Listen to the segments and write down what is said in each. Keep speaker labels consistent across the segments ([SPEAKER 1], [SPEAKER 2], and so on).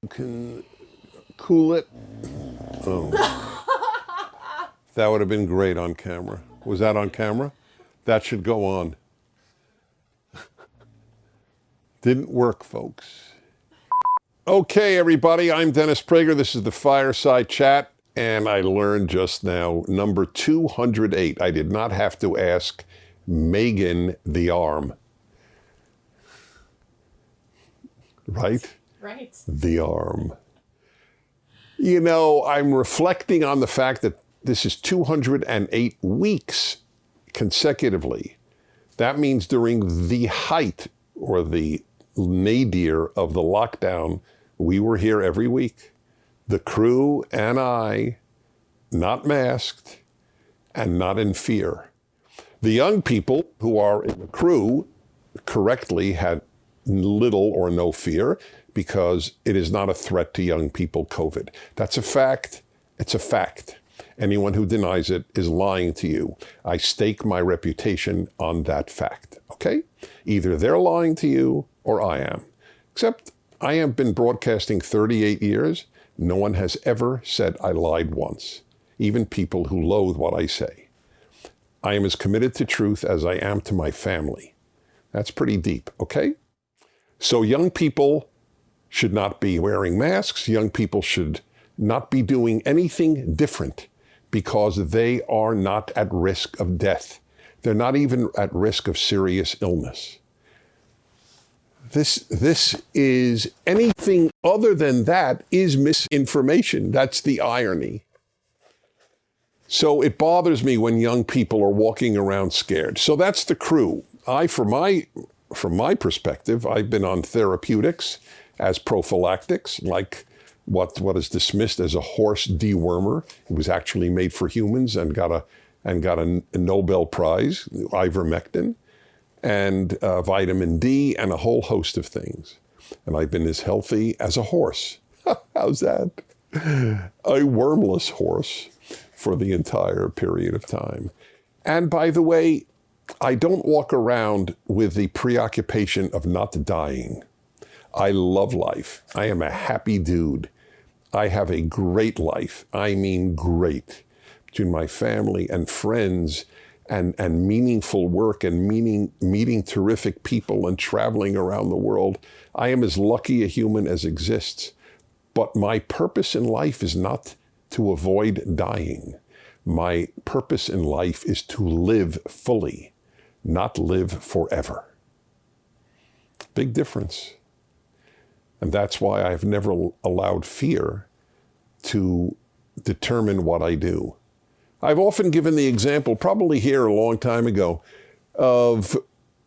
[SPEAKER 1] can cool it. Oh, that would have been great on camera. Was that on camera? That should go on. Didn't work, folks. Okay, everybody, I'm Dennis Prager. This is the Fireside Chat, and I learned just now, number 208. I did not have to ask Megan the arm. Right?
[SPEAKER 2] Right.
[SPEAKER 1] The arm. You know, I'm reflecting on the fact that this is 208 weeks consecutively. That means during the height or the nadir of the lockdown, we were here every week. The crew and I, not masked and not in fear. The young people who are in the crew correctly had little or no fear because it is not a threat to young people, COVID. That's a fact. It's a fact. Anyone who denies it is lying to you. I stake my reputation on that fact, okay? Either they're lying to you or I am. Except I have been broadcasting 38 years. No one has ever said I lied once, even people who loathe what I say. I am as committed to truth as I am to my family. That's pretty deep, okay? So young people should not be wearing masks. Young people should not be doing anything different because they are not at risk of death. They're not even at risk of serious illness. This is anything other than that is misinformation. That's the irony. So it bothers me when young people are walking around scared. So that's the crew. From my perspective, I've been on therapeutics as prophylactics, like what is dismissed as a horse dewormer. It was actually made for humans and got a Nobel Prize, ivermectin, and vitamin D, and a whole host of things. And I've been as healthy as a horse. How's that? A wormless horse for the entire period of time. And by the way, I don't walk around with the preoccupation of not dying. I love life. I am a happy dude. I have a great life. I mean great. Between my family and friends and meaningful work and meeting terrific people and traveling around the world, I am as lucky a human as exists. But my purpose in life is not to avoid dying. My purpose in life is to live fully, not live forever. Big difference. And that's why I've never allowed fear to determine what I do. I've often given the example, probably here a long time ago, of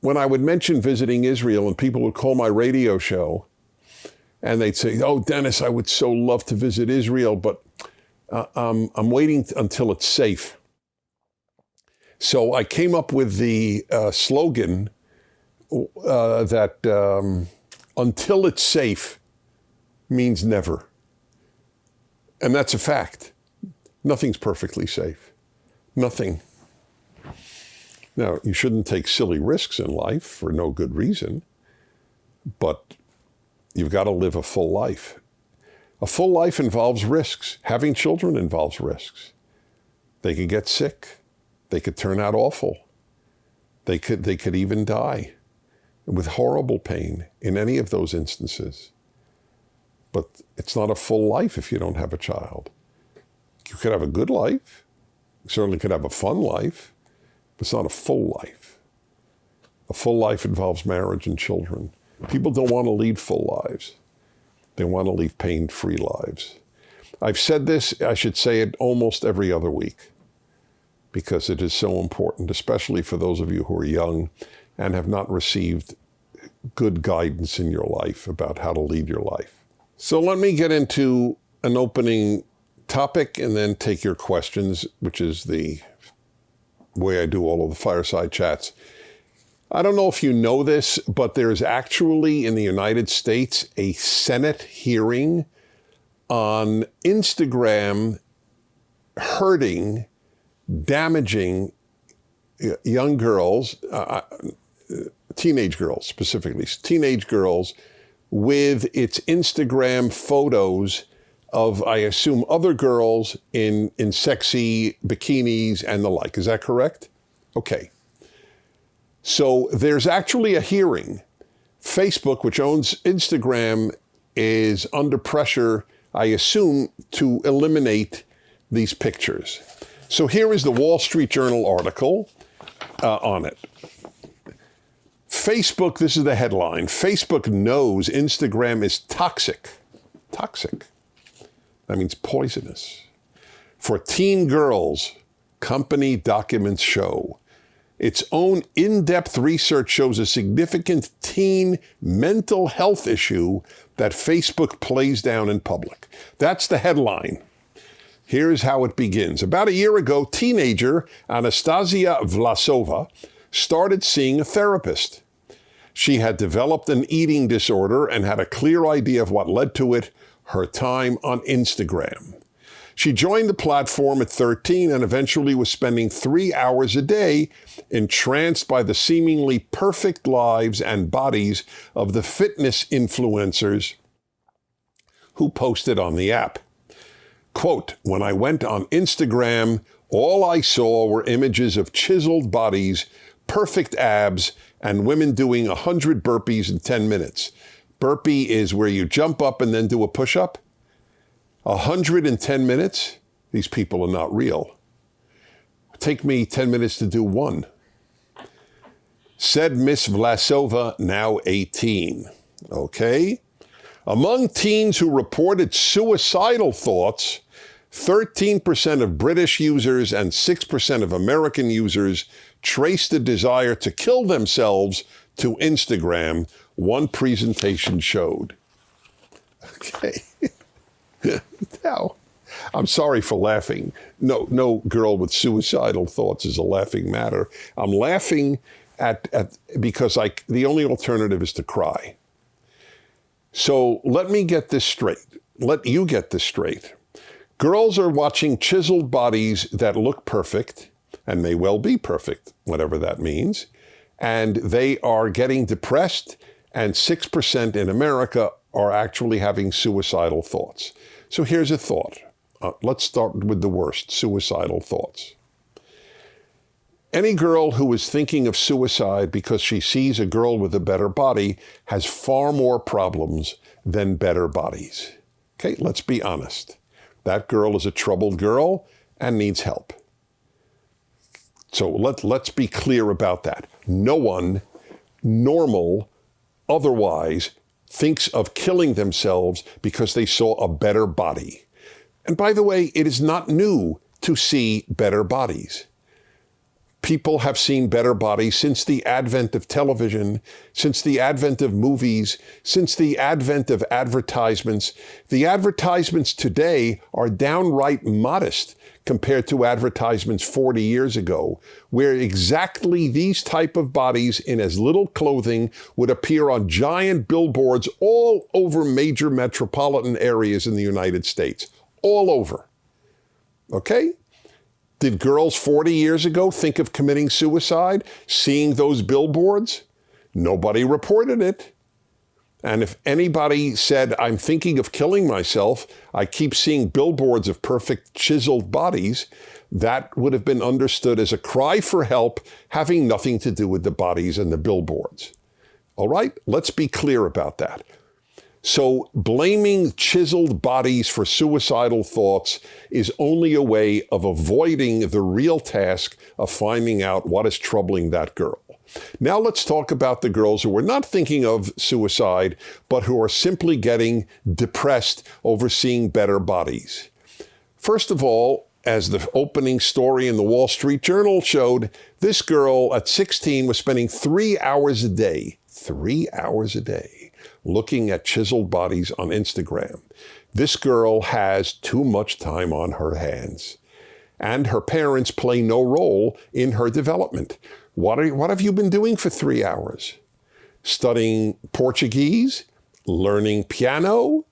[SPEAKER 1] when I would mention visiting Israel and people would call my radio show and they'd say, "Oh, Dennis, I would so love to visit Israel, but I'm waiting until it's safe." So I came up with the slogan that until it's safe means never. And that's a fact. Nothing's perfectly safe. Nothing. Now, you shouldn't take silly risks in life for no good reason, but you've got to live a full life. A full life involves risks. Having children involves risks. They could get sick. They could turn out awful. They could even die with horrible pain in any of those instances. But it's not a full life if you don't have a child. You could have a good life. You certainly could have a fun life, but it's not a full life. A full life involves marriage and children. People don't want to lead full lives. They want to lead pain-free lives. I've said this, I should say it almost every other week because it is so important, especially for those of you who are young and have not received good guidance in your life about how to lead your life. So let me get into an opening topic and then take your questions, which is the way I do all of the fireside chats. I don't know if you know this, but there's actually in the United States a Senate hearing on Instagram hurting, damaging young girls, teenage girls specifically, teenage girls with its Instagram photos of, I assume, other girls in sexy bikinis and the like. Is that correct? Okay. So there's actually a hearing. Facebook, which owns Instagram, is under pressure, I assume, to eliminate these pictures. So here is the Wall Street Journal article on it. Facebook, this is the headline, Facebook knows Instagram is toxic. Toxic. That means poisonous. For teen girls, company documents show. Its own in-depth research shows a significant teen mental health issue that Facebook plays down in public. That's the headline. Here's how it begins. About a year ago, teenager Anastasia Vlasova started seeing a therapist. She had developed an eating disorder and had a clear idea of what led to it, her time on Instagram. She joined the platform at 13 and eventually was spending 3 hours a day entranced by the seemingly perfect lives and bodies of the fitness influencers who posted on the app. Quote, when I went on Instagram, all I saw were images of chiseled bodies, perfect abs, and women doing 100 burpees in 10 minutes. Burpee is where you jump up and then do a push-up. 100 in 10 minutes? These people are not real. Take me 10 minutes to do one. Said Miss Vlasova, now 18. Okay? Among teens who reported suicidal thoughts, 13% of British users and 6% of American users traced the desire to kill themselves to Instagram, one presentation showed. Okay. Now, I'm sorry for laughing. No girl with suicidal thoughts is a laughing matter. I'm laughing at because the only alternative is to cry. So let me get this straight. Let you get this straight. Girls are watching chiseled bodies that look perfect, and may well be perfect, whatever that means, and they are getting depressed, and 6% in America are actually having suicidal thoughts. So here's a thought. Let's start with the worst, suicidal thoughts. Any girl who is thinking of suicide because she sees a girl with a better body has far more problems than better bodies. Okay, let's be honest. That girl is a troubled girl and needs help. So let's be clear about that. No one normal otherwise thinks of killing themselves because they saw a better body. And by the way, it is not new to see better bodies. People have seen better bodies since the advent of television, since the advent of movies, since the advent of advertisements. The advertisements today are downright modest compared to advertisements 40 years ago, where exactly these type of bodies in as little clothing would appear on giant billboards all over major metropolitan areas in the United States. All over. Okay? Did girls 40 years ago think of committing suicide, seeing those billboards? Nobody reported it. And if anybody said, I'm thinking of killing myself, I keep seeing billboards of perfect chiseled bodies, that would have been understood as a cry for help having nothing to do with the bodies and the billboards. All right? Let's be clear about that. So blaming chiseled bodies for suicidal thoughts is only a way of avoiding the real task of finding out what is troubling that girl. Now let's talk about the girls who are not thinking of suicide, but who are simply getting depressed over seeing better bodies. First of all, as the opening story in the Wall Street Journal showed, this girl at 16 was spending 3 hours a day, 3 hours a day, looking at chiseled bodies on Instagram. This girl has too much time on her hands, and her parents play no role in her development. What have you been doing for 3 hours? Studying Portuguese, learning piano,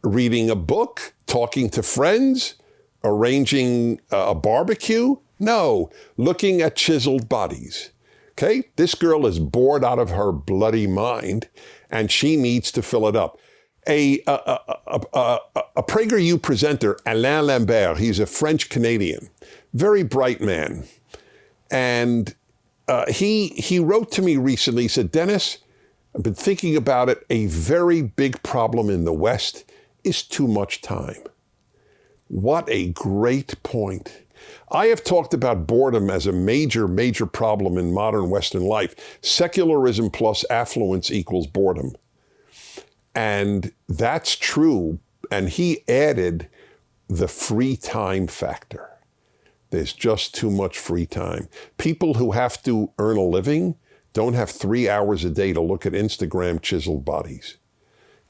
[SPEAKER 1] reading a book, talking to friends, arranging a barbecue? No, looking at chiseled bodies. Okay, this girl is bored out of her bloody mind, and she needs to fill it up. A PragerU presenter, Alain Lambert, he's a French-Canadian, very bright man. And he wrote to me recently, he said, Dennis, I've been thinking about it. A very big problem in the West is too much time. What a great point. I have talked about boredom as a major, major problem in modern Western life. Secularism plus affluence equals boredom. And that's true. And he added the free time factor. There's just too much free time. People who have to earn a living don't have 3 hours a day to look at Instagram chiseled bodies.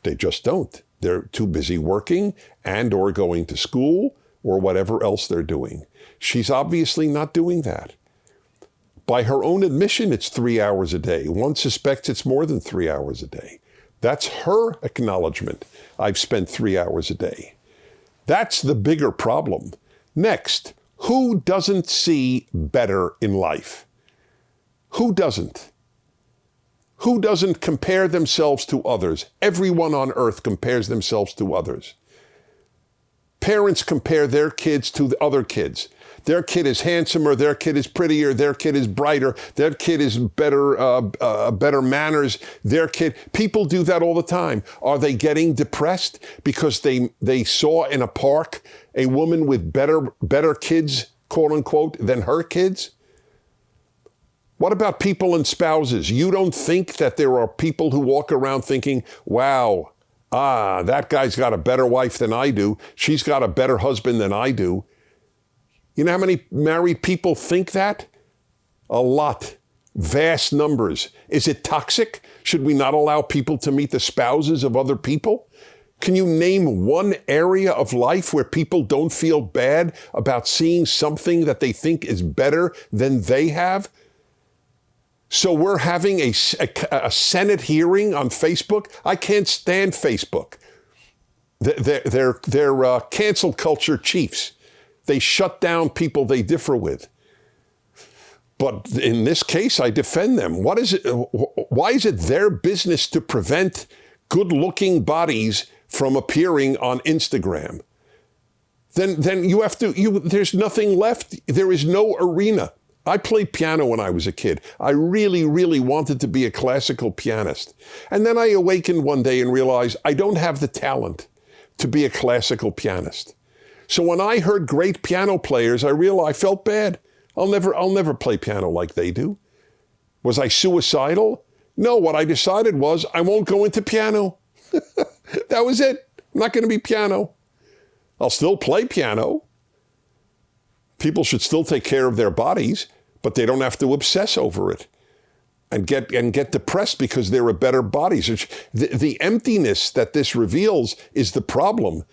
[SPEAKER 1] They just don't. They're too busy working and or going to school or whatever else they're doing. She's obviously not doing that. By her own admission, it's 3 hours a day. One suspects it's more than 3 hours a day. That's her acknowledgement. I've spent 3 hours a day. That's the bigger problem. Next, who doesn't see better in life? Who doesn't? Who doesn't compare themselves to others? Everyone on earth compares themselves to others. Parents compare their kids to the other kids. Their kid is handsomer, their kid is prettier, their kid is brighter, their kid is better manners, their kid. People do that all the time. Are they getting depressed because they saw in a park a woman with better kids, quote unquote, than her kids? What about people and spouses? You don't think that there are people who walk around thinking, wow, that guy's got a better wife than I do. She's got a better husband than I do. You know how many married people think that? A lot. Vast numbers. Is it toxic? Should we not allow people to meet the spouses of other people? Can you name one area of life where people don't feel bad about seeing something that they think is better than they have? So we're having a Senate hearing on Facebook. I can't stand Facebook. They're cancel culture chiefs. They shut down people they differ with. But in this case, I defend them. Why is it their business to prevent good-looking bodies from appearing on Instagram? Then you have to, there's nothing left. There is no arena. I played piano when I was a kid. I really, really wanted to be a classical pianist. And then I awakened one day and realized I don't have the talent to be a classical pianist. So when I heard great piano players, I realized I felt bad. I'll never play piano like they do. Was I suicidal? No, what I decided was I won't go into piano. That was it. I'm not going to be piano. I'll still play piano. People should still take care of their bodies, but they don't have to obsess over it and get depressed because there are better bodies. The emptiness that this reveals is the problem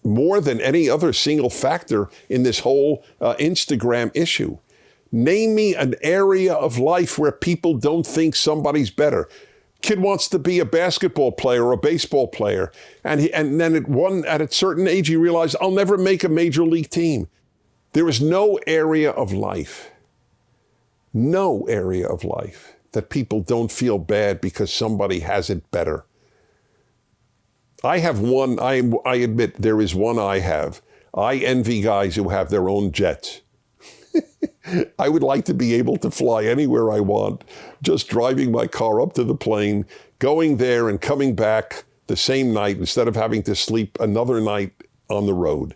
[SPEAKER 1] more than any other single factor in this whole Instagram issue. Name me an area of life where people don't think somebody's better. Kid wants to be a basketball player or a baseball player, and then at a certain age he realized, I'll never make a major league team. There is no area of life that people don't feel bad because somebody has it better. I have one, I admit there is one I have. I envy guys who have their own jets. I would like to be able to fly anywhere I want, just driving my car up to the plane, going there and coming back the same night instead of having to sleep another night on the road.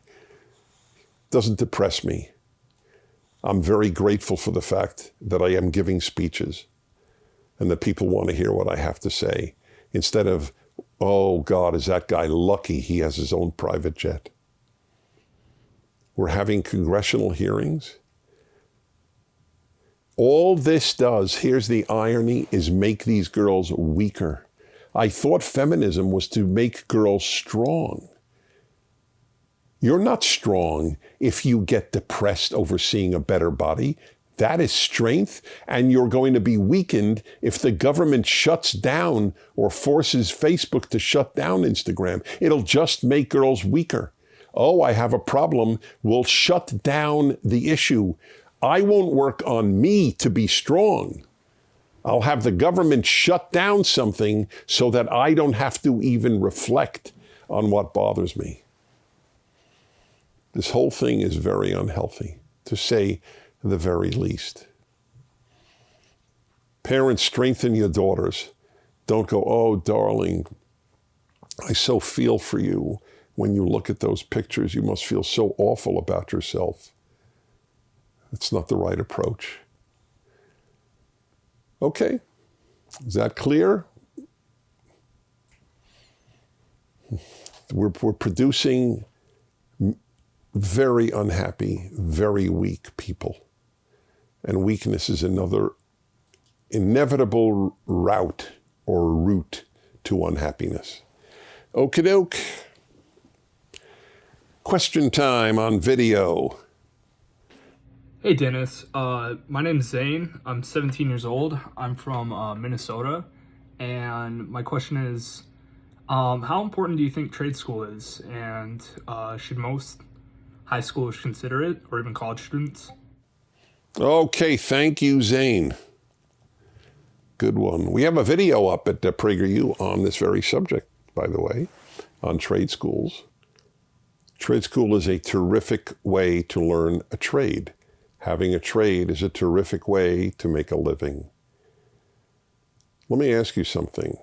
[SPEAKER 1] Doesn't depress me. I'm very grateful for the fact that I am giving speeches and that people want to hear what I have to say instead of, oh God, is that guy lucky he has his own private jet? We're having congressional hearings. All this does, here's the irony, is make these girls weaker. I thought feminism was to make girls strong. You're not strong if you get depressed over seeing a better body. That is strength, and you're going to be weakened if the government shuts down or forces Facebook to shut down Instagram. It'll just make girls weaker. Oh, I have a problem. We'll shut down the issue. I won't work on me to be strong. I'll have the government shut down something so that I don't have to even reflect on what bothers me. This whole thing is very unhealthy, to say the very least. Parents, strengthen your daughters. Don't go, oh, darling, I so feel for you. When you look at those pictures, you must feel so awful about yourself. It's not the right approach. Okay, is that clear? We're producing very unhappy, very weak people. And weakness is another inevitable route or route to unhappiness. Okie doke. Question time on video.
[SPEAKER 2] Hey Dennis, my name's Zane. I'm 17 years old. I'm from Minnesota. And my question is, how important do you think trade school is? And should most high schoolers consider it, or even college students?
[SPEAKER 1] Okay, thank you, Zane. Good one. We have a video up at PragerU on this very subject, by the way, on trade schools. Trade school is a terrific way to learn a trade. Having a trade is a terrific way to make a living. Let me ask you something.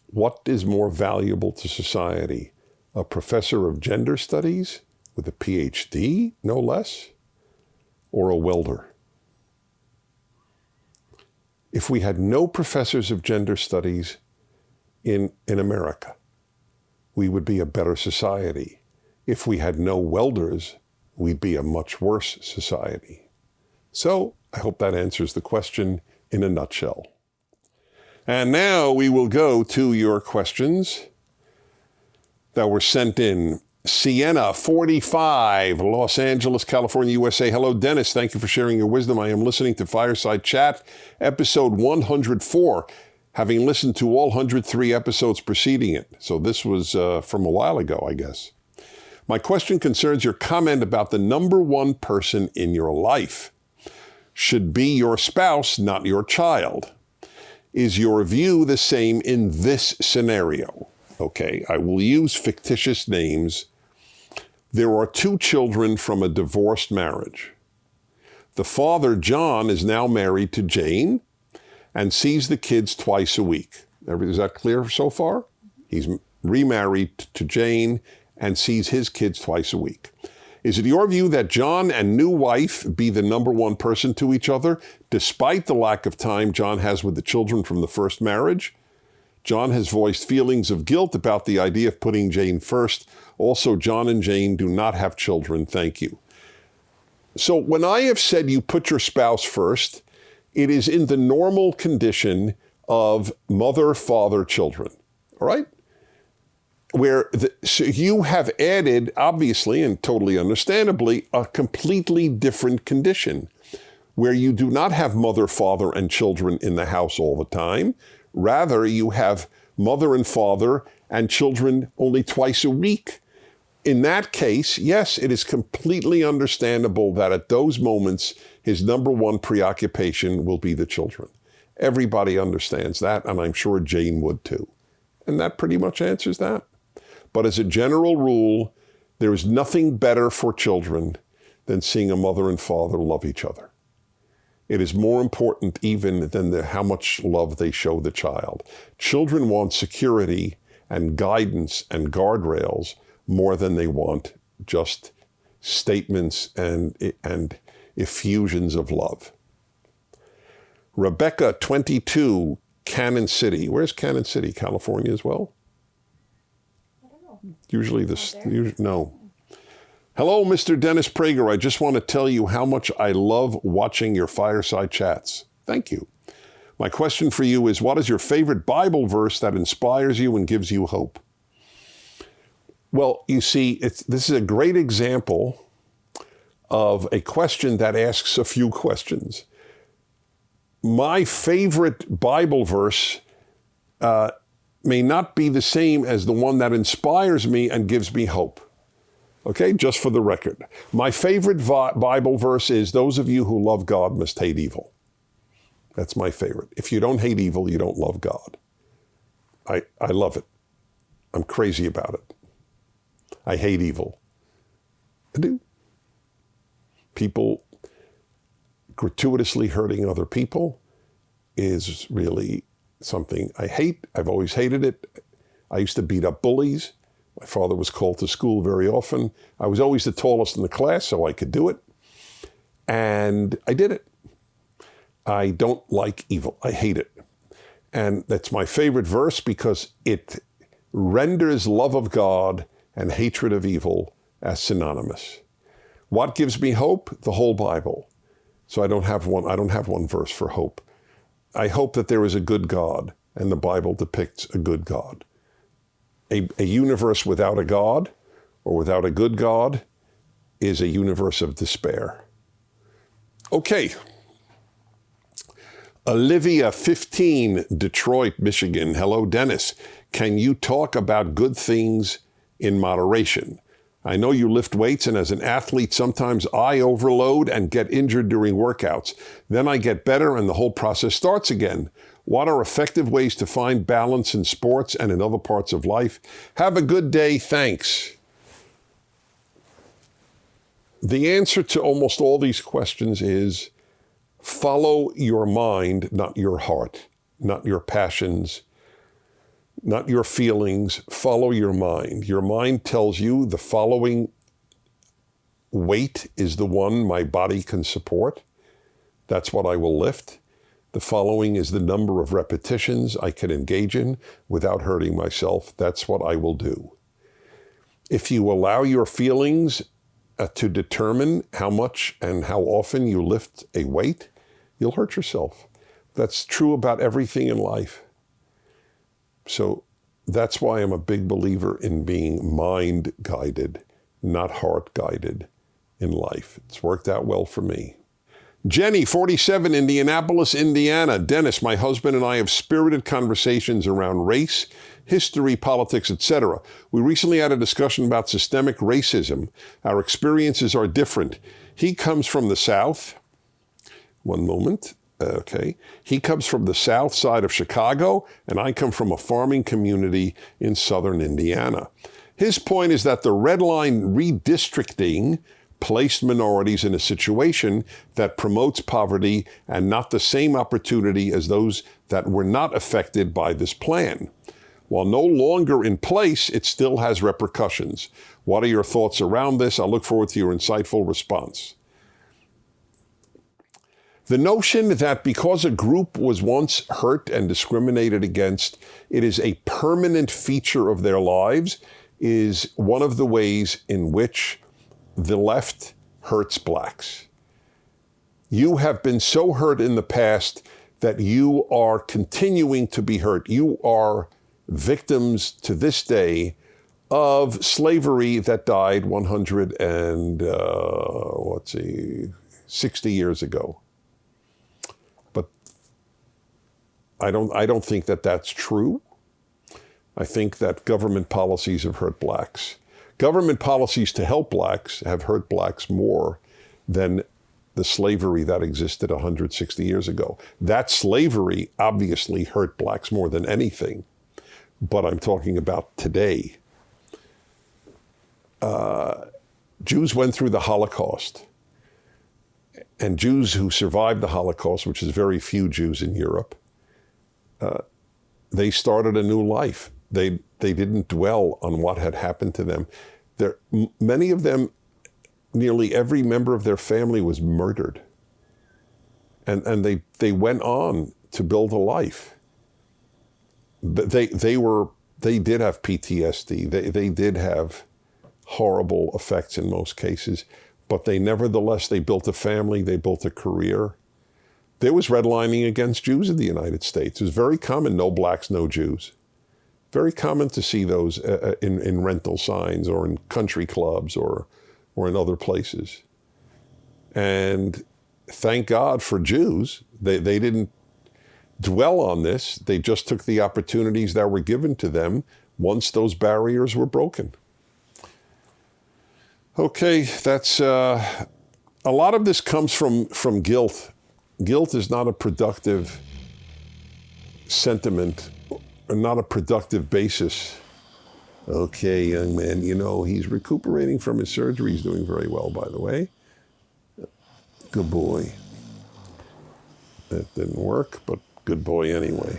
[SPEAKER 1] What is more valuable to society? A professor of gender studies with a PhD, no less, or a welder? If we had no professors of gender studies in America, we would be a better society. If we had no welders, we'd be a much worse society. So I hope that answers the question in a nutshell. And now we will go to your questions that were sent in. Sienna, 45, Los Angeles, California, USA. Hello, Dennis. Thank you for sharing your wisdom. I am listening to Fireside Chat, episode 104, having listened to all 103 episodes preceding it. So this was from a while ago, I guess. My question concerns your comment about the number one person in your life should be your spouse, not your child. Is your view the same in this scenario? Okay, I will use fictitious names. There are two children from a divorced marriage. The father, John, is now married to Jane and sees the kids twice a week. Is that clear so far? He's remarried to Jane and sees his kids twice a week. Is it your view that John and new wife be the number one person to each other, despite the lack of time John has with the children from the first marriage? John has voiced feelings of guilt about the idea of putting Jane first. Also, John and Jane do not have children. Thank you. So when I have said you put your spouse first, it is in the normal condition of mother, father, children. All right? So you have added, obviously and totally understandably, a completely different condition where you do not have mother, father, and children in the house all the time. Rather, you have mother and father and children only twice a week. In that case, yes, it is completely understandable that at those moments, his number one preoccupation will be the children. Everybody understands that, and I'm sure Jane would too. And that pretty much answers that. But as a general rule, there is nothing better for children than seeing a mother and father love each other. It is more important even than how much love they show the child. Children want security and guidance and guardrails more than they want just statements and effusions of love. Rebecca, 22, Cannon City. Where's Cannon City? California as well? Usually no. Hello, Mr. Dennis Prager. I just want to tell you how much I love watching your Fireside Chats. Thank you. My question for you is, what is your favorite Bible verse that inspires you and gives you hope? Well, you see, this is a great example of a question that asks a few questions. My favorite Bible verse may not be the same as the one that inspires me and gives me hope. Okay, just for the record. My favorite Bible verse is, those of you who love God must hate evil. That's my favorite. If you don't hate evil, you don't love God. I love it. I'm crazy about it. I hate evil. I do. People gratuitously hurting other people is really something I hate. I've always hated it. I used to beat up bullies. My father was called to school very often. I was always the tallest in the class, so I could do it. And I did it. I don't like evil. I hate it. And that's my favorite verse because it renders love of God and hatred of evil as synonymous. What gives me hope? The whole Bible. So I don't have one verse for hope. I hope that there is a good God, and the Bible depicts a good God. A universe without a God or without a good God is a universe of despair. Okay. Olivia, 15, Detroit, Michigan. Hello, Dennis. Can you talk about good things in moderation? I know you lift weights, and as an athlete, sometimes I overload and get injured during workouts. Then I get better and the whole process starts again. What are effective ways to find balance in sports and in other parts of life? Have a good day. Thanks. The answer to almost all these questions is follow your mind, not your heart, not your passions, not your feelings. Follow your mind. Your mind tells you the following weight is the one my body can support. That's what I will lift. The following is the number of repetitions I can engage in without hurting myself. That's what I will do. If you allow your feelings to determine how much and how often you lift a weight, you'll hurt yourself. That's true about everything in life. So that's why I'm a big believer in being mind-guided, not heart-guided in life. It's worked out well for me. Jenny, 47, Indianapolis, Indiana. Dennis, my husband and I have spirited conversations around race, history, politics, etc. We recently had a discussion about systemic racism. Our experiences are different. He comes from the South. One moment. Okay. He comes from the south side of Chicago, and I come from a farming community in southern Indiana. His point is that the red line redistricting placed minorities in a situation that promotes poverty and not the same opportunity as those that were not affected by this plan. While no longer in place, it still has repercussions. What are your thoughts around this? I look forward to your insightful response. The notion that because a group was once hurt and discriminated against, it is a permanent feature of their lives is one of the ways in which the left hurts blacks. You have been so hurt in the past that you are continuing to be hurt. You are victims to this day of slavery that died 60 years ago. But I don't think that that's true. I think that government policies have hurt blacks. Government policies to help blacks have hurt blacks more than the slavery that existed 160 years ago. That slavery obviously hurt blacks more than anything, but I'm talking about today. Jews went through the Holocaust, and Jews who survived the Holocaust, which is very few Jews in Europe, they started a new life. They didn't dwell on what had happened to them. Many of them, nearly every member of their family was murdered. And they went on to build a life. They did have PTSD. They did have horrible effects in most cases, but they built a family, they built a career. There was redlining against Jews in the United States. It was very common, no blacks, no Jews. Very common to see those in rental signs or in country clubs or in other places. And thank God for Jews, they didn't dwell on this. They just took the opportunities that were given to them once those barriers were broken. Okay, that's a lot of this comes from guilt. Guilt is not a productive sentiment, or not a productive basis. Okay, young man, you know, he's recuperating from his surgery. He's doing very well, by the way. Good boy. That didn't work, but good boy anyway.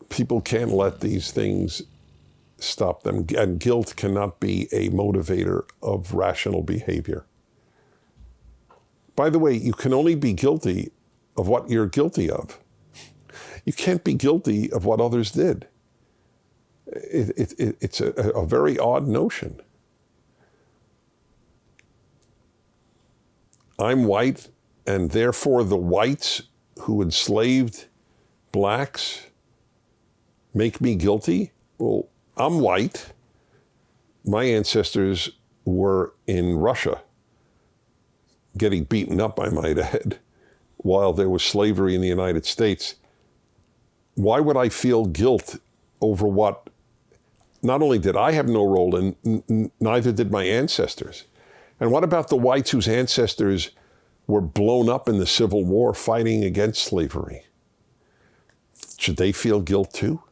[SPEAKER 1] People can't let these things stop them, and guilt cannot be a motivator of rational behavior. By the way, you can only be guilty of what you're guilty of. You can't be guilty of what others did. It's a very odd notion. I'm white, and therefore the whites who enslaved blacks make me guilty? Well, I'm white. My ancestors were in Russia, getting beaten up, I might add, while there was slavery in the United States. Why would I feel guilt over what not only did I have no role in, neither did my ancestors? And what about the whites whose ancestors were blown up in the Civil War fighting against slavery? Should they feel guilt too?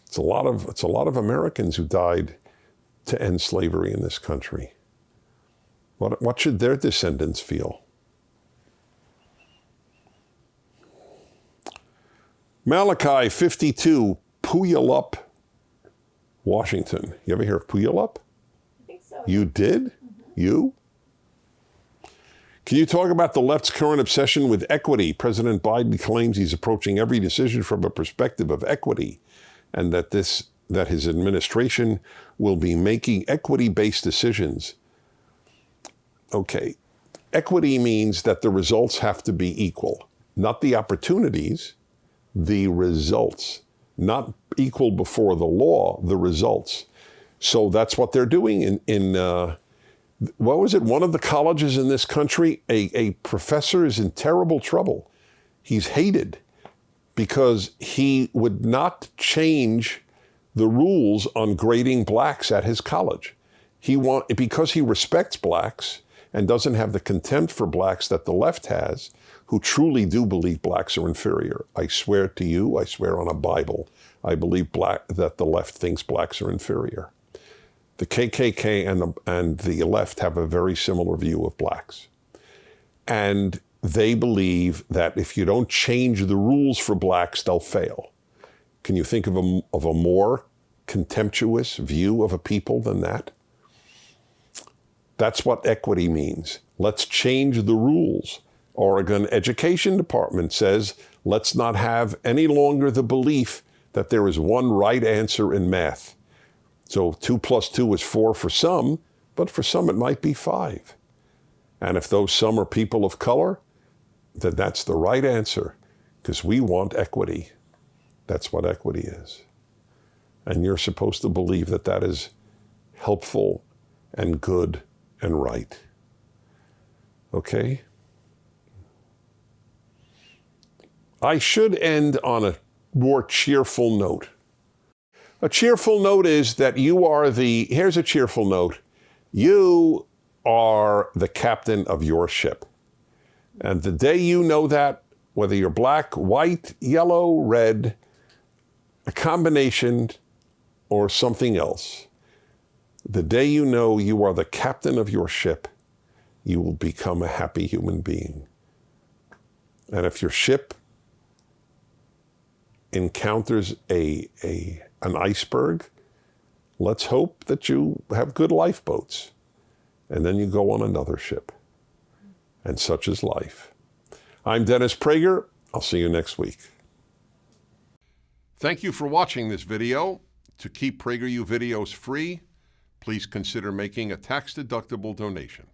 [SPEAKER 1] It's a lot of Americans who died to end slavery in this country. What should their descendants feel? Malachi 52, Puyallup, Washington. You ever hear of Puyallup?
[SPEAKER 3] I think so.
[SPEAKER 1] You did? Mm-hmm. You? Can you talk about the left's current obsession with equity? President Biden claims he's approaching every decision from a perspective of equity, and that his administration will be making equity-based decisions. Okay, equity means that the results have to be equal, not the opportunities, the results. Not equal before the law, the results. So that's what they're doing in what was it? One of the colleges in this country, a professor is in terrible trouble. He's hated because he would not change the rules on grading blacks at his college. Because he respects blacks and doesn't have the contempt for blacks that the left has, who truly do believe blacks are inferior. I swear to you, I swear on a Bible, I believe that the left thinks blacks are inferior. The KKK and the left have a very similar view of blacks. And they believe that if you don't change the rules for blacks, they'll fail. Can you think of a more contemptuous view of a people than that? That's what equity means. Let's change the rules. Oregon Education Department says, let's not have any longer the belief that there is one right answer in math. So 2 + 2 is 4 for some, but for some it might be 5. And if those some are people of color, then that's the right answer, because we want equity. That's what equity is. And you're supposed to believe that that is helpful and good and right. Okay? I should end on a more cheerful note. A cheerful note is that here's a cheerful note. You are the captain of your ship. And the day you know that, whether you're black, white, yellow, red, a combination, or something else, the day you know you are the captain of your ship, you will become a happy human being. And if your ship encounters an iceberg, let's hope that you have good lifeboats. And then you go on another ship. And such is life. I'm Dennis Prager. I'll see you next week. Thank you for watching this video. To keep PragerU videos free, please consider making a tax-deductible donation.